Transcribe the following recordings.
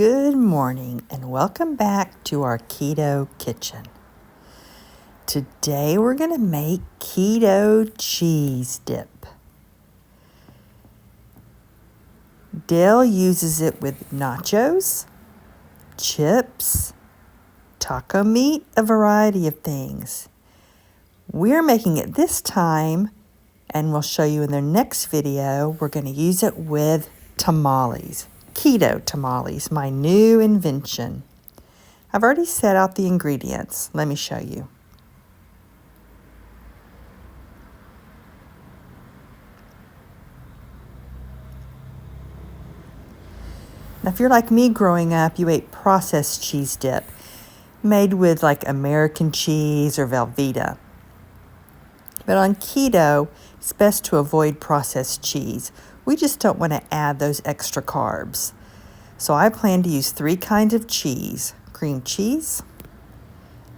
Good morning and welcome back to our Keto Kitchen. Today we're going to make keto cheese dip. Dale uses it with nachos, chips, taco meat, a variety of things. We're making it this time, and we'll show you in the next video, we're going to use it with tamales. Keto tamales, my new invention. I've already set out the ingredients. Let me show you. Now, if you're like me growing up, you ate processed cheese dip made with like American cheese or Velveeta. But on keto, it's best to avoid processed cheese. We just don't want to add those extra carbs. So I plan to use 3 kinds of cheese: cream cheese,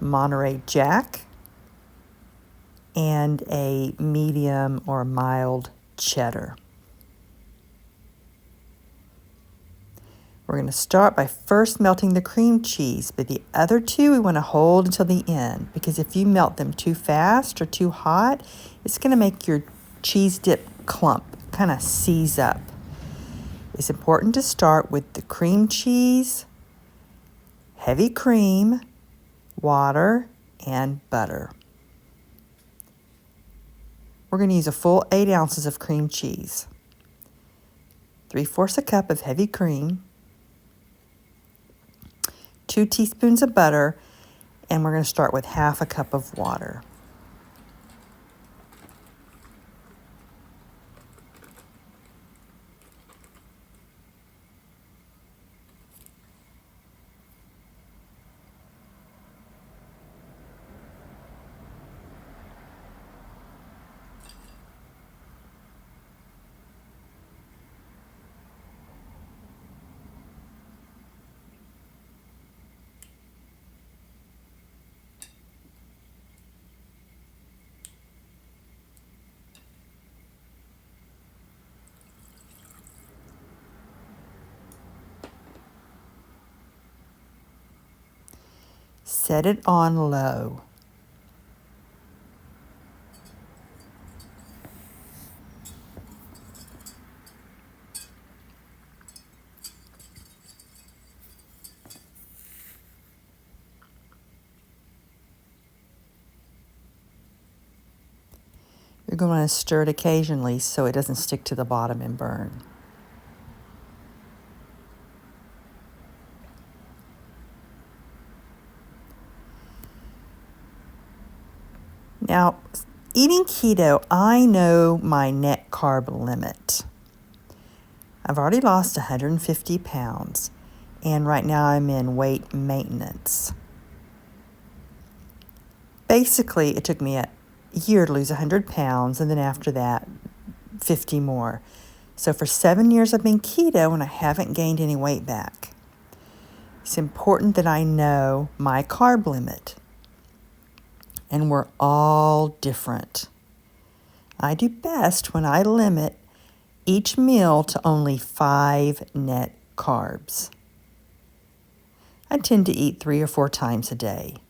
Monterey Jack, and a medium or mild cheddar. We're going to start by first melting the cream cheese, but the other 2 we want to hold until the end, because if you melt them too fast or too hot, it's going to make your cheese dip clump, kind of seize up. It's important to start with the cream cheese, heavy cream, water, and butter. We're going to use a full 8 ounces of cream cheese, 3/4 cup of heavy cream, 2 teaspoons of butter, and we're going to start with 1/2 cup of water. Set it on low. You're going to want to stir it occasionally so it doesn't stick to the bottom and burn. Now, eating keto, I know my net carb limit. I've already lost 150 pounds, and right now I'm in weight maintenance. Basically, it took me a year to lose 100 pounds, and then after that, 50 more. So for 7 years I've been keto, and I haven't gained any weight back. It's important that I know my carb limit. And we're all different. I do best when I limit each meal to only 5 net carbs. I tend to eat 3 or 4 times a day.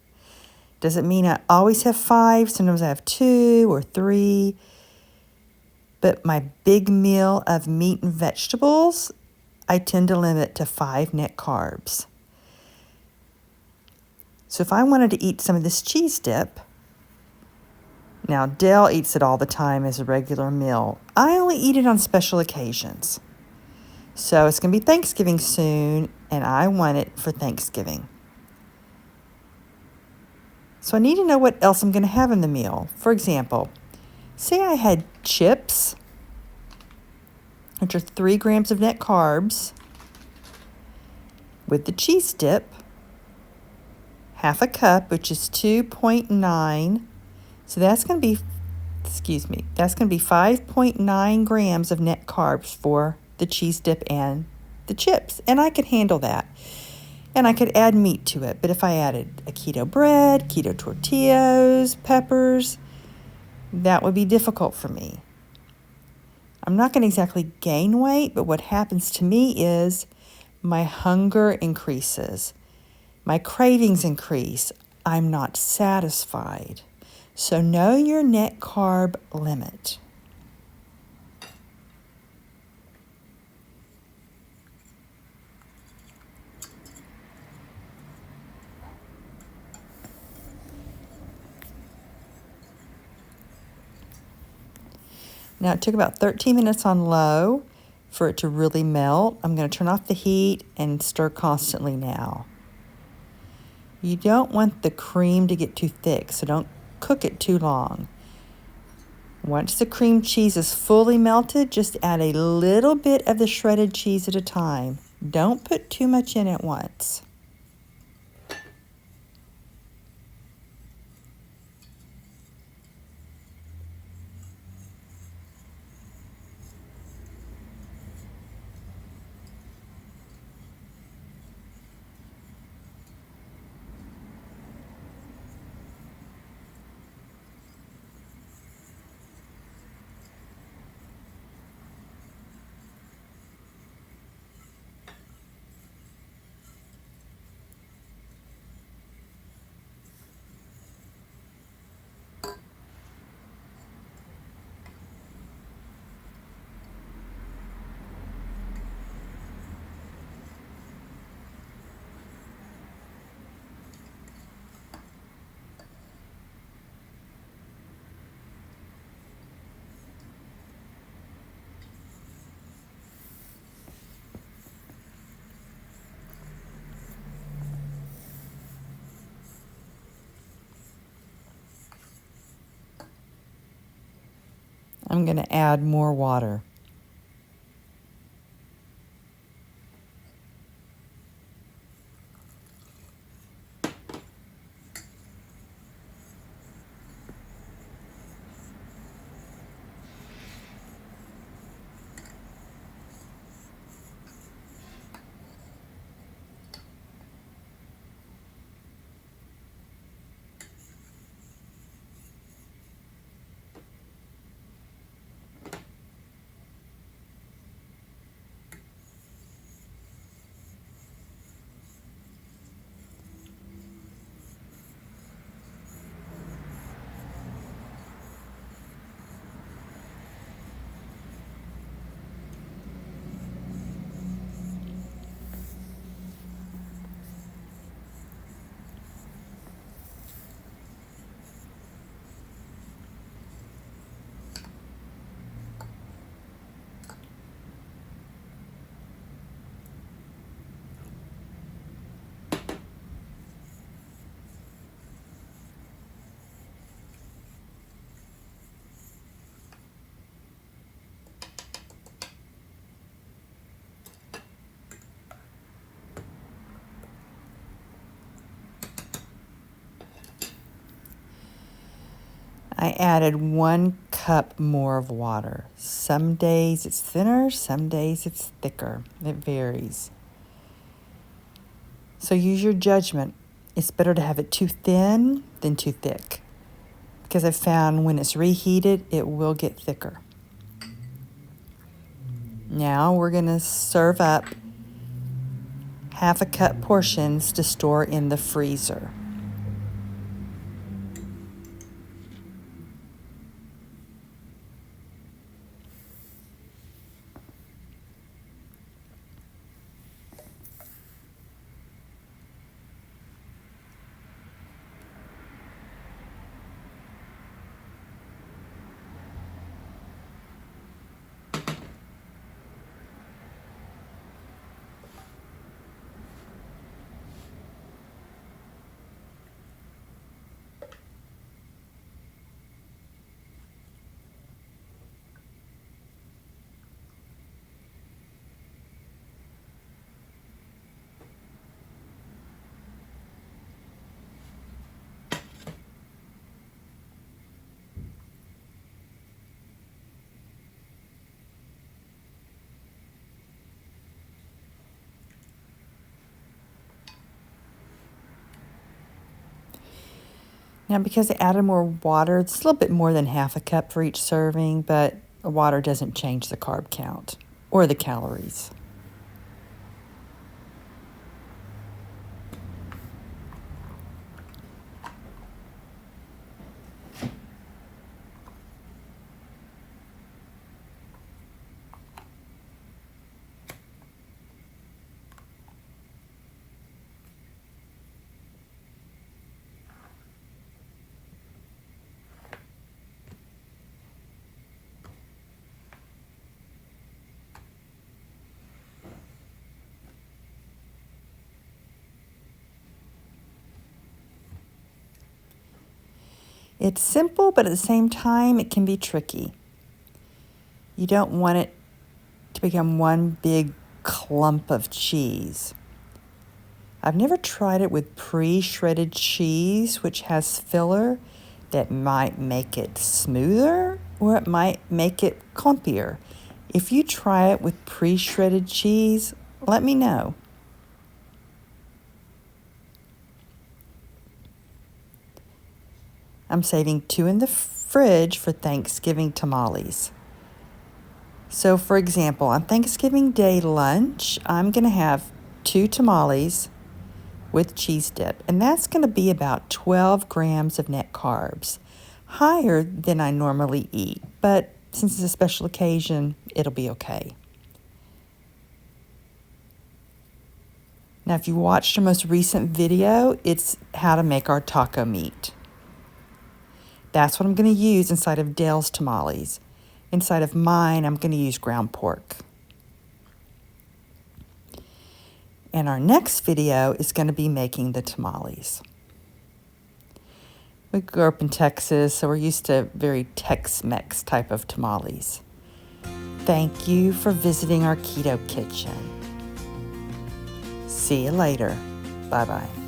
Doesn't mean I always have 5. Sometimes I have 2 or 3. But my big meal of meat and vegetables, I tend to limit to 5 net carbs. So if I wanted to eat some of this cheese dip, now, Dale eats it all the time as a regular meal. I only eat it on special occasions. So it's going to be Thanksgiving soon, and I want it for Thanksgiving. So I need to know what else I'm going to have in the meal. For example, say I had chips, which are 3 grams of net carbs, with the cheese dip, 1/2 cup, which is 2.9. So that's going to be 5.9 grams of net carbs for the cheese dip and the chips. And I could handle that. And I could add meat to it. But if I added a keto bread, keto tortillas, peppers, that would be difficult for me. I'm not going to exactly gain weight, but what happens to me is My hunger increases. My cravings increase. I'm not satisfied. So know your net carb limit. Now, it took about 13 minutes on low for it to really melt. I'm going to turn off the heat and stir constantly now. You don't want the cream to get too thick, so don't cook it too long. Once the cream cheese is fully melted, just add a little bit of the shredded cheese at a time. Don't put too much in at once. I'm going to add more water. I added 1 cup more of water. Some days it's thinner, some days it's thicker. It varies. So use your judgment. It's better to have it too thin than too thick, because I've found when it's reheated, it will get thicker. Now we're going to serve up 1/2 cup portions to store in the freezer. Now, because I added more water, it's a little bit more than 1/2 cup for each serving, but water doesn't change the carb count or the calories. It's simple, but at the same time, it can be tricky. You don't want it to become one big clump of cheese. I've never tried it with pre-shredded cheese, which has filler that might make it smoother or it might make it clumpier. If you try it with pre-shredded cheese, let me know. I'm saving 2 in the fridge for Thanksgiving tamales. So for example, on Thanksgiving Day lunch, I'm going to have 2 tamales with cheese dip, and that's going to be about 12 grams of net carbs, higher than I normally eat, but since it's a special occasion, it'll be okay. Now, if you watched our most recent video, it's how to make our taco meat. That's what I'm going to use inside of Dale's tamales. Inside of mine, I'm going to use ground pork. And our next video is going to be making the tamales. We grew up in Texas, so we're used to very Tex-Mex type of tamales. Thank you for visiting our keto kitchen. See you later. Bye-bye.